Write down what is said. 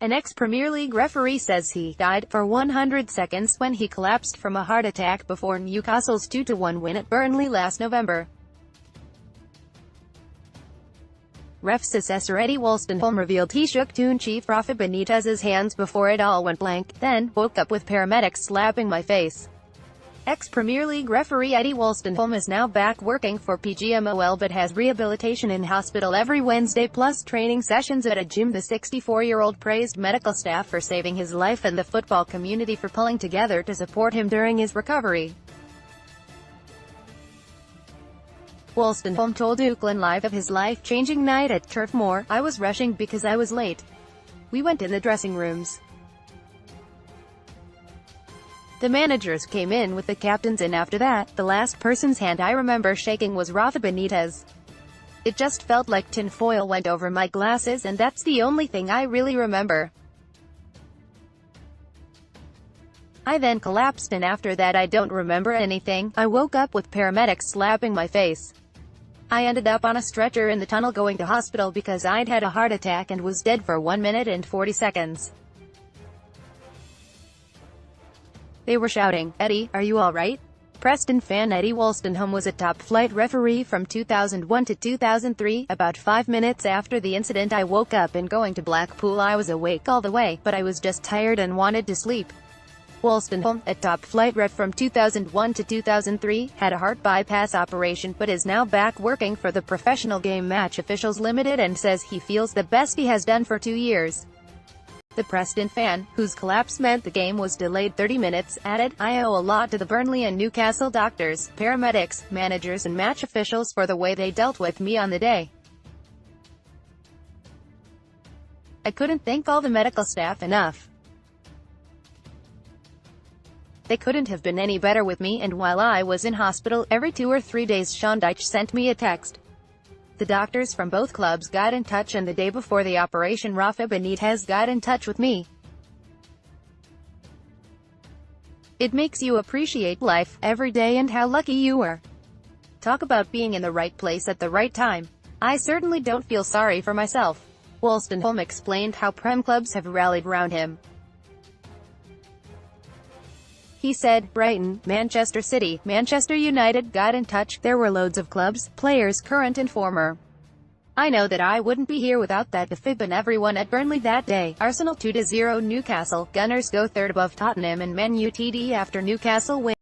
An ex-Premier League referee says he died for 100 seconds when he collapsed from a heart attack before Newcastle's 2-1 win at Burnley last November. Ref's assessor Eddie Wolstenholme revealed he shook Toon chief Rafa Benitez's hands before it all went blank, then woke up with paramedics slapping my face. Ex-Premier League referee Eddie Wolstenholme is now back working for PGMOL but has rehabilitation in hospital every Wednesday plus training sessions at a gym. The 64-year-old praised medical staff for saving his life and the football community for pulling together to support him during his recovery. Wolstenholme told Oakland Live of his life-changing night at Turf Moor. "I was rushing because I was late. We went in the dressing rooms. The managers came in with the captains and after that, the last person's hand I remember shaking was Rafa Benitez. It just felt like tin foil went over my glasses and that's the only thing I really remember. I then collapsed and after that I don't remember anything. I woke up with paramedics slapping my face. I ended up on a stretcher in the tunnel going to hospital because I'd had a heart attack and was dead for 1 minute and 40 seconds. They were shouting, 'Eddie, are you alright?'" Preston fan Eddie Wolstenholme was a top-flight referee from 2001 to 2003. "About 5 minutes after the incident I woke up and going to Blackpool I was awake all the way, but I was just tired and wanted to sleep." Wolstenholme, a top-flight ref from 2001 to 2003, had a heart bypass operation but is now back working for the professional game Match Officials Limited and says he feels the best he has done for 2 years. The Preston fan, whose collapse meant the game was delayed 30 minutes, added, "I owe a lot to the Burnley and Newcastle doctors, paramedics, managers and match officials for the way they dealt with me on the day. I couldn't thank all the medical staff enough. They couldn't have been any better with me and while I was in hospital, every 2 or 3 days Sean Dyche sent me a text. The doctors from both clubs got in touch and the day before the operation Rafa Benitez got in touch with me. It makes you appreciate life, every day and how lucky you are. Talk about being in the right place at the right time. I certainly don't feel sorry for myself." Wolstenholme explained how Prem clubs have rallied round him. He said, "Brighton, Manchester City, Manchester United got in touch. There were loads of clubs, players current and former. I know that I wouldn't be here without that. The FIB and everyone at Burnley that day. Arsenal 2-0 Newcastle. Gunners go third above Tottenham and ManUtd after Newcastle win."